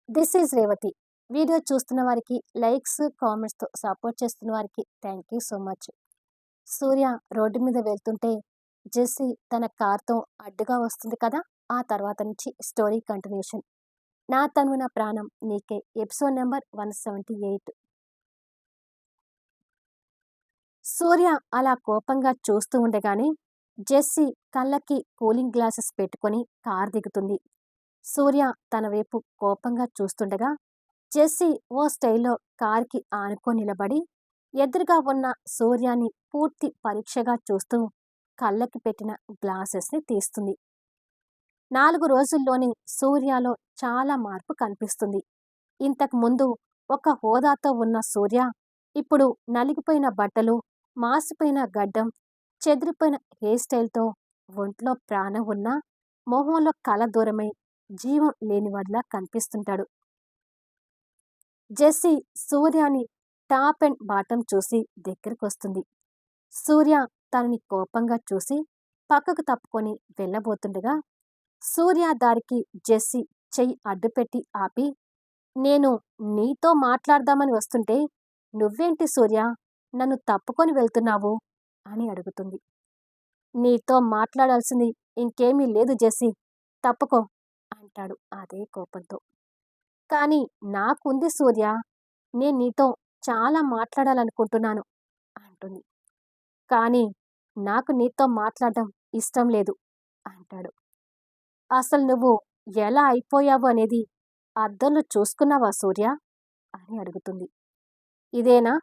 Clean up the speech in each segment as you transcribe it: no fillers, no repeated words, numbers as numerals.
This is Revathi. Video చూస్తున్న వారికి likes, కామెంట్స్‌తో support చేస్తున్న వారికి thank you so much. Surya road మీద వెళ్తుంటే జెస్సీ తన కార్‌తో అడ్డుగా వస్తుంది కదా! ఆ తర్వాత నుంచి స్టోరీ కంటిన్యూషన్. 'నా తనువు నా ప్రాణం నీకే' ఎపిసోడ్ నంబర్ 178. సూర్య అలా కోపంగా చూస్తూ ఉండగానే జెస్సీ కళ్ళకి కూలింగ్ గ్లాసెస్ పెట్టుకొని కారు దిగుతుంది. సూర్య తన వైపు కోపంగా చూస్తుండగా జెస్సీ ఓ స్టైల్లో కారుకి ఆనుకొని నిలబడి ఎదురుగా ఉన్న సూర్యాని పూర్తి పరీక్షగా చూస్తూ కళ్ళకి పెట్టిన గ్లాసెస్ని తీస్తుంది. 4 రోజుల్లోనే సూర్యలో చాలా మార్పు కనిపిస్తుంది. ఇంతకు ముందు ఒక హోదాతో ఉన్న సూర్య ఇప్పుడు నలిగిపోయిన బట్టలు, మాసిపోయిన గడ్డం, చెదిరిపోయిన హెయిర్ స్టైల్తో ఒంట్లో ప్రాణం ఉన్నా మొహంలో కళ దూరమై జీవం లేనివాడిలా కనిపిస్తుంటాడు. జెస్సీ సూర్యాని టాప్ అండ్ బాటమ్ చూసి దగ్గరకొస్తుంది. సూర్య తనని కోపంగా చూసి పక్కకు తప్పుకొని వెళ్ళబోతుండగా సూర్య దారికి జెస్సీ చెయ్యి అడ్డుపెట్టి ఆపి, నేను నీతో మాట్లాడదామని వస్తుంటే నువ్వేంటి సూర్య నన్ను తప్పుకొని వెళ్తున్నావు అని అడుగుతుంది. నీతో మాట్లాడాల్సింది ఇంకేమీ లేదు జెస్సీ, తప్పుకో అంటాడు అదే కోపంతో. కానీ నాకుంది సూర్య, నేను నీతో చాలా మాట్లాడాలనుకుంటున్నాను అంటుంది. కానీ నాకు నీతో మాట్లాడడం ఇష్టం లేదు అంటాడు. అసలు నువ్వు ఎలా అయిపోయావు అనేది అద్దంలో చూసుకున్నావా సూర్య అని అడుగుతుంది. ఇదేనా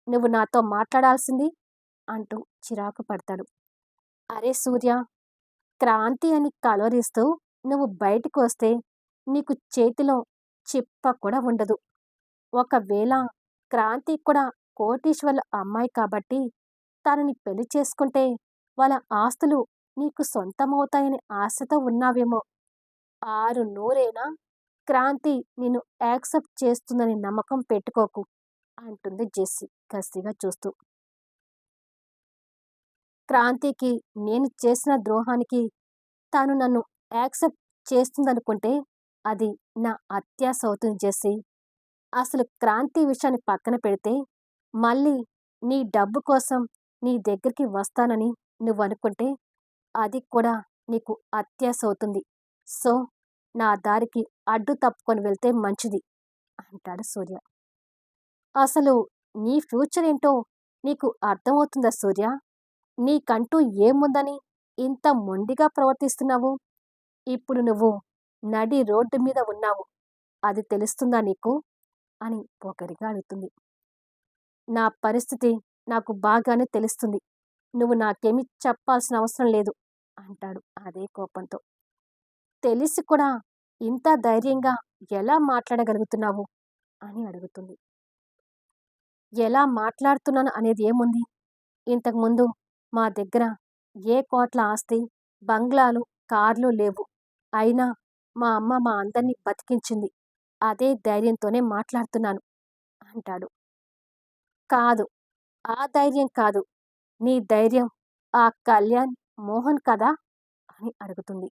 నువ్వు నాతో మాట్లాడాల్సింది అంటూ చిరాకు పడతాడు. అరే సూర్య, క్రాంతి అని కలవరిస్తూ నువ్వు బయటికి వస్తే నీకు చేతిలో చిప్ప కూడా ఉండదు. ఒకవేళ క్రాంతి కూడా కోటీశ్వర్ల అమ్మాయి కాబట్టి తనని పెళ్లి చేసుకుంటే వాళ్ళ ఆస్తులు నీకు సొంతమవుతాయని ఆశతో ఉన్నావేమో. 6 నూరేనా క్రాంతి నిన్ను యాక్సెప్ట్ చేస్తుందని నమ్మకం పెట్టుకోకు అంటుంది జెస్సీ కసిగా చూస్తూ. క్రాంతికి నేను చేసిన ద్రోహానికి తాను నన్ను యాక్సెప్ట్ చేస్తుందనుకుంటే అది నా అత్యాశ అవుతుంది జెస్సీ. అసలు క్రాంతి విషయాన్ని పక్కన పెడితే మళ్ళీ నీ డబ్బు కోసం నీ దగ్గరికి వస్తానని నువ్వనుకుంటే అది కూడా నీకు అత్యాశ అవుతుంది. సో నా దారికి అడ్డు తప్పుకొని వెళ్తే మంచిది అంటాడు సూర్య. అసలు నీ ఫ్యూచర్ ఏంటో నీకు అర్థమవుతుందా సూర్య? నీకంటూ ఏముందని ఇంత మొండిగా ప్రవర్తిస్తున్నావు? ఇప్పుడు నువ్వు నడి రోడ్డు మీద ఉన్నావు. అది తెలుస్తుందా నీకు అని పొగరుగా అడుగుతుంది. నా పరిస్థితి నాకు బాగానే తెలుస్తుంది. నువ్వు నాకేమీ చెప్పాల్సిన అవసరం లేదు అంటాడు అదే కోపంతో. తెలిసి కూడా ఇంత ధైర్యంగా ఎలా మాట్లాడగలుగుతున్నావు అని అడుగుతుంది. ఎలా మాట్లాడుతున్నాను అనేది ఏముంది? ఇంతకుముందు మా దగ్గర ఏ కోట్ల ఆస్తి, బంగ్లాలు, కార్లు లేవు. అయినా మా అమ్మ మా అందరినీ బతికించింది. అదే ధైర్యంతోనే మాట్లాడుతున్నాను అంటాడు. కాదు, ఆ ధైర్యం కాదు. నీ ధైర్యం ఆ కళ్యాణ్, మోహన్ కదా అని అడుగుతుంది.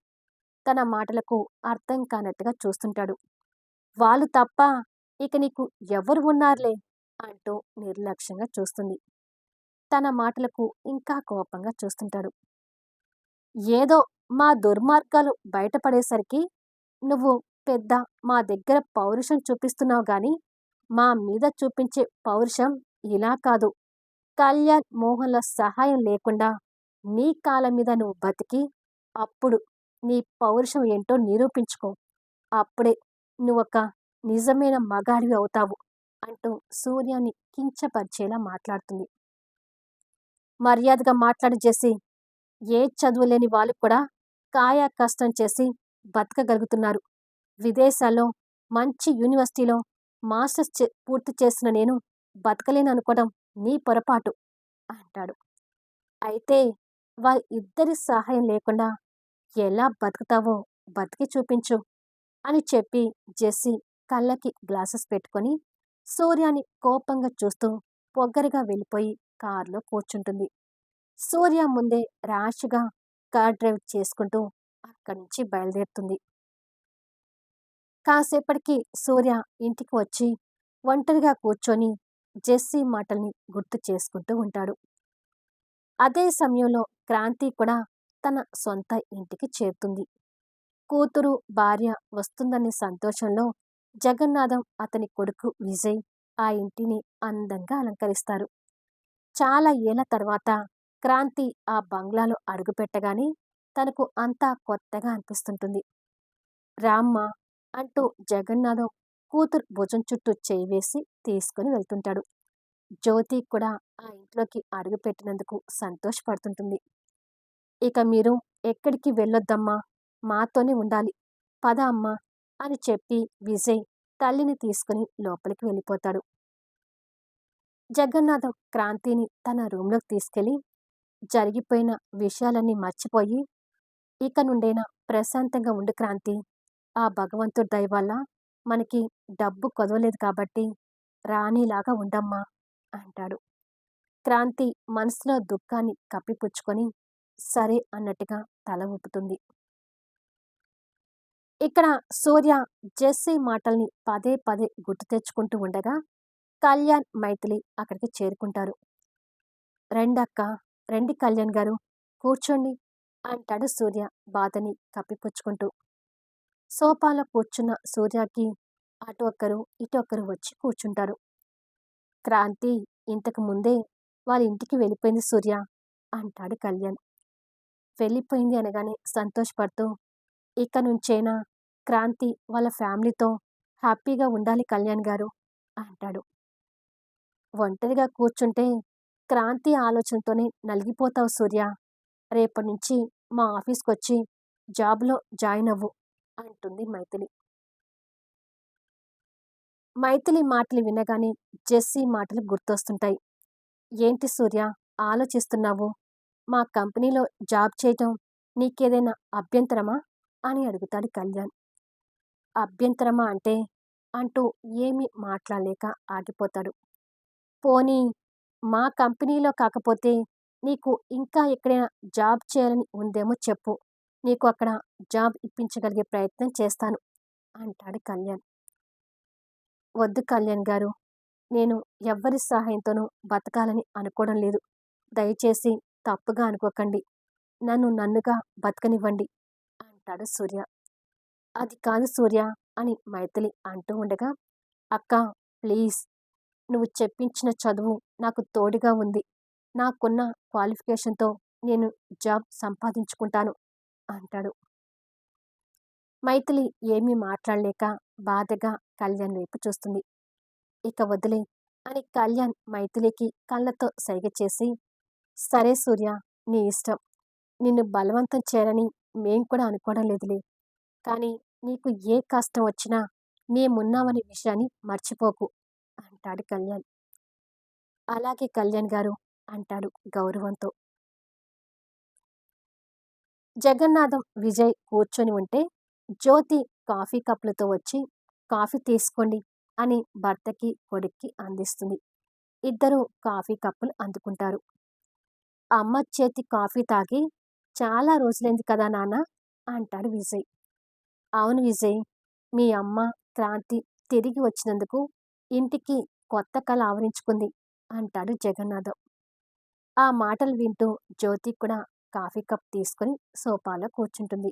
తన మాటలకు అర్థం కానట్టుగా చూస్తుంటాడు. వాళ్ళు తప్ప ఇక నీకు ఎవరు ఉన్నారులే అంటూ నిర్లక్ష్యంగా చూస్తుంది. తన మాటలకు ఇంకా కోపంగా చూస్తుంటాడు. ఏదో మా దుర్మార్గాలు బయటపడేసరికి నువ్వు పెద్ద మా దగ్గర పౌరుషం చూపిస్తున్నావు గాని మా మీద చూపించే పౌరుషం ఇలా కాదు. కళ్యాణ్, మోహన్ల సహాయం లేకుండా నీ కాళ్ళ మీద నువ్వు బతికి అప్పుడు నీ పౌరుషం ఏంటో నిరూపించుకో. అప్పుడే నువ్వొక నిజమైన మగాడివి అవుతావు అంటూ సూర్యాన్ని కించపరిచేలా మాట్లాడుతుంది. మర్యాదగా మాట్లాడు జెస్సీ. ఏ చదువు లేని వాళ్ళు కూడా కాయా కష్టం చేసి బతకగలుగుతున్నారు. విదేశాల్లో మంచి యూనివర్సిటీలో మాస్టర్స్ పూర్తి చేసిన నేను బతకలేననుకోవడం నీ పొరపాటు అంటాడు. అయితే వారి ఇద్దరి సహాయం లేకుండా ఎలా బతుకుతావో బతికి చూపించు అని చెప్పి జెస్సీ కళ్ళకి గ్లాసెస్ పెట్టుకొని సూర్యాని కోపంగా చూస్తూ పొగ్గరగా వెళ్ళిపోయి కారులో కూర్చుంటుంది. సూర్య ముందే ర్యాష్‌గా కార్ డ్రైవ్ చేసుకుంటూ అక్కడి నుంచి బయలుదేరుతుంది. కాసేపటికి సూర్య ఇంటికి వచ్చి ఒంటరిగా కూర్చొని జెస్సీ మాటల్ని గుర్తు చేసుకుంటూ ఉంటాడు. అదే సమయంలో క్రాంతి కూడా తన సొంత ఇంటికి చేరుతుంది. కూతురు, భార్య వస్తుందనే సంతోషంలో జగన్నాథం, అతని కొడుకు విజయ్ ఆ ఇంటిని అందంగా అలంకరిస్తారు. చాలా ఏళ్ల తర్వాత క్రాంతి ఆ బంగ్లాలో అడుగుపెట్టగానే తనకు అంతా కొత్తగా అనిపిస్తుంటుంది. రామ్మా అంటూ జగన్నాథం కూతురు భుజం చుట్టూ చేయి వేసి తీసుకుని వెళ్తుంటాడు. జ్యోతి కూడా ఆ ఇంట్లోకి అడుగుపెట్టినందుకు సంతోషపడుతుంటుంది. ఇక మీరు ఎక్కడికి వెళ్ళొద్దమ్మా, మాతోనే ఉండాలి. పద అమ్మా అని చెప్పి విజయ్ తల్లిని తీసుకుని లోపలికి వెళ్ళిపోతాడు. జగన్నాథం క్రాంతిని తన రూంలోకి తీసుకెళ్లి జరిగిపోయిన విషయాలన్నీ మర్చిపోయి, ఇక నుండైనా ప్రశాంతంగా ఉండు క్రాంతి. ఆ భగవంతుడి దయ వల్ల మనకి డబ్బు కొదవలేదు కాబట్టి రాణిలాగా ఉండమ్మా అంటాడు. క్రాంతి మనసులో దుఃఖాన్ని కప్పిపుచ్చుకొని సరే అన్నట్టుగా తల ఊపుతుంది. ఇక్కడ సూర్య జెస్సీ మాటల్ని పదే పదే గుర్తు తెచ్చుకుంటూ ఉండగా కళ్యాణ్, మైథిలి అక్కడికి చేరుకుంటారు. రండక్కా, రండి కళ్యాణ్ గారు, కూర్చోండి అంటాడు సూర్య బాధని కప్పిపుచ్చుకుంటూ. సోఫాలో కూర్చున్న సూర్యకి అటు ఒక్కరు ఇటు ఒక్కరు వచ్చి కూర్చుంటారు. క్రాంతి ఇంతకు ముందే వాళ్ళ ఇంటికి వెళ్ళిపోయింది సూర్య అంటాడు కళ్యాణ్. వెళ్ళిపోయింది అనగానే సంతోషపడుతూ ఇక నుంచైనా క్రాంతి వాళ్ళ ఫ్యామిలీతో హ్యాపీగా ఉండాలి కళ్యాణ్ గారు అంటాడు. ఒంటరిగా కూర్చుంటే క్రాంతి ఆలోచనతోనే నలిగిపోతావు సూర్య. రేపటి నుంచి మా ఆఫీస్కొచ్చి జాబ్లో జాయిన్ అవ్వు అంటుంది మైథిలి. మైథిలి మాటలు వినగానే జెస్సీ మాటలు గుర్తొస్తుంటాయి. ఏంటి సూర్య ఆలోచిస్తున్నావు? మా కంపెనీలో జాబ్ చేయటం నీకేదైనా అభ్యంతరమా అని అడుగుతాడు కళ్యాణ్. అభ్యంతరమా అంటే అంటూ ఏమీ మాట్లాడలేక ఆగిపోతాడు. పోనీ మా కంపెనీలో కాకపోతే నీకు ఇంకా ఎక్కడైనా జాబ్ చేయాలని ఉందేమో చెప్పు. నీకు అక్కడ జాబ్ ఇప్పించగలిగే ప్రయత్నం చేస్తాను అంటాడు కళ్యాణ్. వద్దు కళ్యాణ్ గారు, నేను ఎవ్వరి సహాయంతోనూ బతకాలని అనుకోవడం లేదు. దయచేసి తప్పుగా అనుకోకండి. నన్ను నన్నుగా బతకనివ్వండి అంటాడు సూర్య. అది కాదు సూర్య అని మైథిలి అంటూ ఉండగా, అక్కా ప్లీజ్, నువ్వు చెప్పించిన చదువు నాకు తోడుగా ఉంది. నాకున్న క్వాలిఫికేషన్తో నేను జాబ్ సంపాదించుకుంటాను అంటాడు. మైథిలి ఏమీ మాట్లాడలేక బాధగా కళ్యాణ్ వైపు చూస్తుంది. ఇక వదిలే అని కళ్యాణ్ మైథిలికి కళ్ళతో సైగ చేసి, సరే సూర్య, నీ ఇష్టం. నిన్ను బలవంతం చేయాలని మేం కూడా అనుకోవడం లేదులే. కానీ నీకు ఏ కష్టం వచ్చినా మేమున్నామనే విషయాన్ని మర్చిపోకు అంటాడు కళ్యాణ్. అలాగే కళ్యాణ్ గారు అంటాడు గౌరవంతో. జగన్నాథం, విజయ్ కూర్చొని ఉంటే జ్యోతి కాఫీ కప్పులతో వచ్చి కాఫీ తీసుకోండి అని భర్తకి, కొడుక్కి అందిస్తుంది. ఇద్దరూ కాఫీ కప్పులు అందుకుంటారు. అమ్మ చేతి కాఫీ తాగి చాలా రోజులైంది కదా నాన్న అంటాడు విజయ్. అవును విజయ్, మీ అమ్మ క్రాంతి తిరిగి వచ్చినందుకు ఇంటికి కొత్త కళ ఆవరించుకుంది అంటాడు జగన్నాథం. ఆ మాటలు వింటూ జ్యోతి కూడా కాఫీ కప్ తీసుకుని సోఫాలో కూర్చుంటుంది.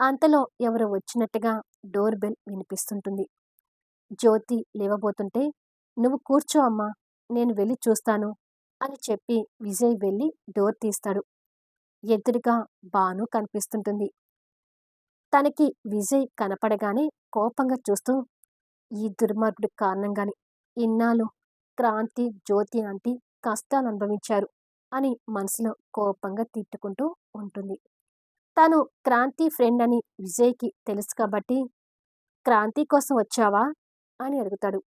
అంతలో ఎవరో వచ్చినట్టుగా డోర్ బెల్ వినిపిస్తుంటుంది. జ్యోతి లేవబోతుంటే నువ్వు కూర్చో అమ్మా, నేను వెళ్ళి చూస్తాను అని చెప్పి విజయ్ వెళ్ళి డోర్ తీస్తాడు. ఎదురుగా భాను కనిపిస్తుంటుంది. తనకి విజయ్ కనపడగానే కోపంగా చూస్తూ, ఈ దుర్మార్గుడి కారణంగానే ఇన్నాళ్ళు క్రాంతి, జ్యోతి ఆంటీ కష్టాలు అనుభవించారు అని మనసులో కోపంగా తిట్టుకుంటూ ఉంటుంది. తను క్రాంతి ఫ్రెండ్ అని విజయ్కి తెలుసు కాబట్టి, క్రాంతి కోసం వచ్చావా అని అడుగుతాడు.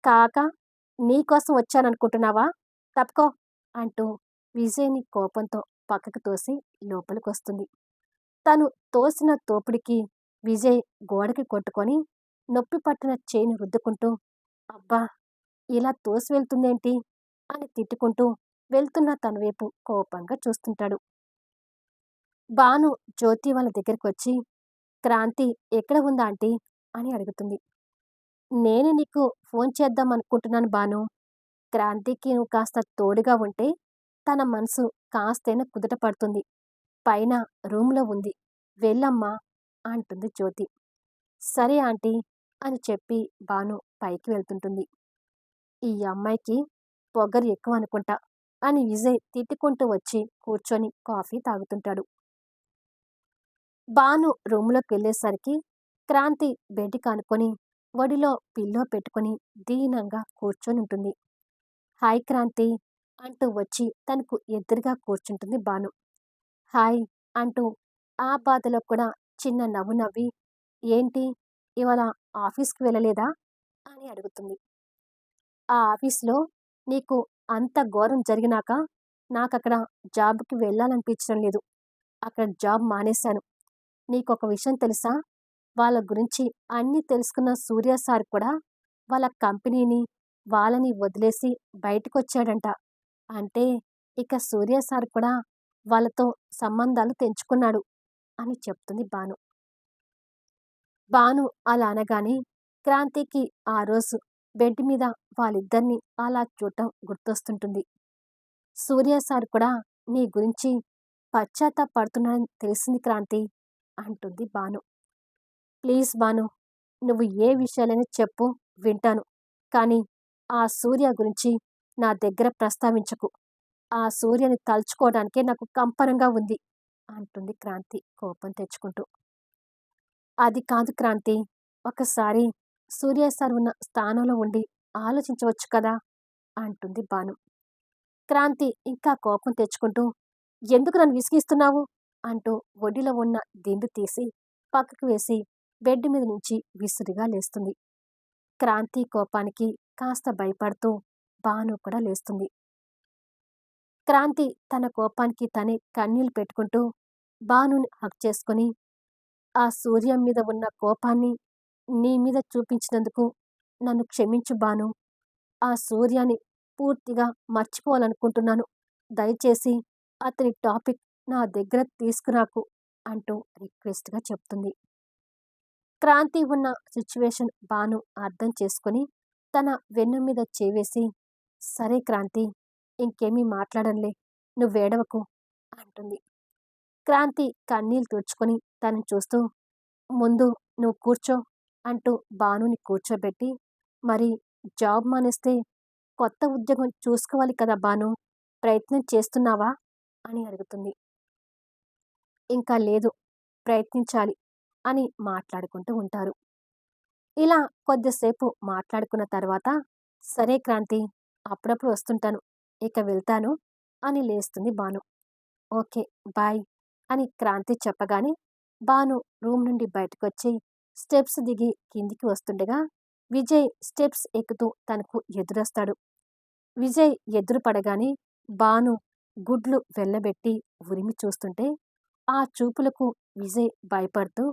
కాక నీకోసం వచ్చాననుకుంటున్నావా, తప్పుకో అంటూ విజయ్ని కోపంతో పక్కకు తోసి లోపలికొస్తుంది. తను తోసిన తోపుడికి విజయ్ గోడకి కొట్టుకొని నొప్పి పట్టిన చేయిని రుద్దుకుంటూ, అబ్బా ఇలా తోసి వెళ్తుందేంటి అని తిట్టుకుంటూ వెళ్తున్న తన వైపు కోపంగా చూస్తుంటాడు. భాను జ్యోతి వాళ్ళ దగ్గరికి వచ్చి, క్రాంతి ఎక్కడ ఉందా ఆంటీ అని అడుగుతుంది. నేను నీకు ఫోన్ చేద్దాం అనుకుంటున్నాను బాను. క్రాంతికి నువ్వు కాస్త తోడుగా ఉంటే తన మనసు కాస్తైనా కుదుట పడుతుంది. పైన రూమ్‌లో ఉంది. వెళ్ళమ్మా అంటుంది జ్యోతి. సరే ఆంటీ అని చెప్పి బాను పైకి వెళ్తుంటుంది. ఈ అమ్మాయికి పొగరు ఎక్కువ అనుకుంటా అని విజయ్ తిట్టుకుంటూ వచ్చి కూర్చొని కాఫీ తాగుతుంటాడు. బాను రూమ్‌లోకి వెళ్ళేసరికి క్రాంతి బెడ్‌కి ఆనుకొని ఒడిలో పిల్లో పెట్టుకొని దీనంగా కూర్చొనుంటుంది. హాయ్ క్రాంతి అంటూ వచ్చి తనకు ఎదురుగా కూర్చుంటుంది బాను. హాయ్ అంటూ ఆ బాధలో కూడా చిన్న నవ్వు నవ్వి, ఏంటి ఇవాళ ఆఫీస్‌కి వెళ్ళలేదా అని అడుగుతుంది. ఆ ఆఫీస్‌లో నీకు అంత ఘోరం జరిగినాక నాకక్కడ జాబ్‌కి వెళ్ళాలనిపించడం లేదు. అక్కడ జాబ్ మానేశాను. నీకొక విషయం తెలుసా? వాళ్ళ గురించి అన్నీ తెలుసుకున్న సూర్య సార్ కూడా వాళ్ళ కంపెనీని, వాళ్ళని వదిలేసి బయటికొచ్చాడంట. అంటే ఇక సూర్య సార్ కూడా వాళ్ళతో సంబంధాలు తెంచుకున్నాడు అని చెప్తుంది బాను. బాను అలా అనగానే క్రాంతికి ఆ రోజు బెడ్ మీద వాళ్ళిద్దరిని అలా చూడటం గుర్తొస్తుంటుంది. సూర్య సార్ కూడా నీ గురించి పశ్చాత్తాపడుతున్నాడని తెలిసింది క్రాంతి అంటుంది బాను. ప్లీజ్ బాను, నువ్వు ఏ విషయాలైనా చెప్పు, వింటాను. కానీ ఆ సూర్య గురించి నా దగ్గర ప్రస్తావించకు. ఆ సూర్యని తలుచుకోవడానికే నాకు కంపనంగా ఉంది అంటుంది క్రాంతి కోపం తెచ్చుకుంటూ. అది కాదు క్రాంతి. ఒకసారి సూర్య సార్ ఉన్న స్థానంలో ఉండి ఆలోచించవచ్చు కదా అంటుంది బాను. క్రాంతి ఇంకా కోపం తెచ్చుకుంటూ, ఎందుకు నన్ను విసిగిస్తున్నావు అంటూ ఒడిలో ఉన్న దిండు తీసి పక్కకు వేసి బెడ్ మీద నుంచి విసురుగా లేస్తుంది. క్రాంతి కోపానికి కాస్త భయపడుతూ బాను కూడా లేస్తుంది. క్రాంతి తన కోపానికి తనే కన్నీళ్లు పెట్టుకుంటూ బానుని హగ్ చేసుకుని, ఆ సూర్యం మీద ఉన్న కోపాన్ని నీ మీద చూపించినందుకు నన్ను క్షమించు బాను. ఆ సూర్యాని పూర్తిగా మర్చిపోవాలనుకుంటున్నాను. దయచేసి అతని టాపిక్ నా దగ్గర తీసుకురాకు అంటూ రిక్వెస్ట్‌గా చెప్తుంది. క్రాంతి ఉన్న సిట్యుయేషన్ బాను అర్థం చేసుకొని తన వెన్ను మీద చేవేసి, సరే క్రాంతి, ఇంకేమీ మాట్లాడనులే, నువ్వేడవకు అంటుంది. క్రాంతి కన్నీళ్లు తుడుచుకొని తనని చూస్తూ, ముందు నువ్వు కూర్చో అంటూ బానుని కూర్చోబెట్టి, మరి జాబ్ మానేస్తే కొత్త ఉద్యోగం చూసుకోవాలి కదా బాను, ప్రయత్నం చేస్తున్నావా అని అడుగుతుంది. ఇంకా లేదు, ప్రయత్నించాలి అని మాట్లాడుకుంటూ ఉంటారు. ఇలా కొద్దిసేపు మాట్లాడుకున్న తర్వాత, సరే క్రాంతి, అప్పుడప్పుడు వస్తుంటాను, ఇక వెళ్తాను అని లేస్తుంది బాను. ఓకే, బాయ్ అని క్రాంతి చెప్పగానే బాను రూమ్ నుండి బయటకొచ్చి స్టెప్స్ దిగి కిందికి వస్తుండగా విజయ్ స్టెప్స్ ఎక్కుతూ తనకు ఎదురొస్తాడు. విజయ్ ఎదురు పడగానే బాను గుడ్లు వెళ్ళబెట్టి ఉరిమి చూస్తుంటే ఆ చూపులకు విజయ్ భయపడుతూ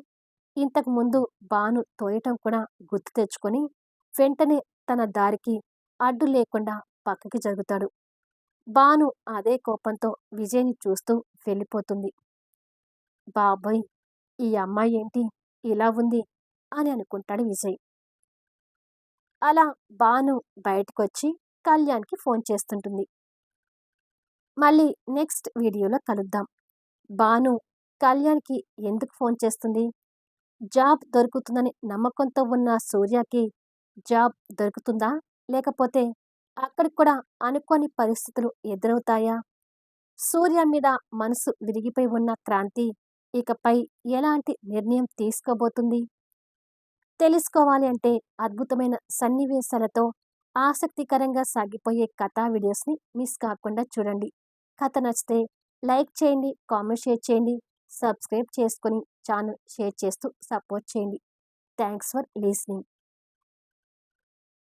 ఇంతకు ముందు బాను తోయటం కూడా గుర్తు తెచ్చుకొని వెంటనే తన దారికి అడ్డు లేకుండా పక్కకి జరుగుతాడు. బాను అదే కోపంతో విజయ్‌ని చూస్తూ వెళ్ళిపోతుంది. బాబోయ్! ఈ అమ్మాయి ఏంటి ఇలా ఉంది అని అనుకుంటాడు విజయ్. అలా బాను బయటకొచ్చి కళ్యాణ్‌కి ఫోన్ చేస్తుంటుంది. మళ్ళీ నెక్స్ట్ వీడియోలో కలుద్దాం. బాను కళ్యాణ్‌కి ఎందుకు ఫోన్ చేస్తుంది? జాబ్ దొరుకుతుందని నమ్మకంతో ఉన్న సూర్యకి జాబ్ దొరుకుతుందా? లేకపోతే అక్కడికి కూడా అనుకోని పరిస్థితులు ఎదురవుతాయా? సూర్య మీద మనసు విరిగిపోయి ఉన్న క్రాంతి ఇకపై ఎలాంటి నిర్ణయం తీసుకోబోతుంది? తెలుసుకోవాలి అంటే అద్భుతమైన సన్నివేశాలతో ఆసక్తికరంగా సాగిపోయే కథా వీడియోస్‌ని మిస్ కాకుండా చూడండి. కథ నచ్చితే లైక్ చేయండి, కామెంట్ షేర్ చేయండి, సబ్స్క్రైబ్ చేసుకొని ఛానల్ షేర్ చేస్తూ సపోర్ట్ చేయండి. Thanks for listening.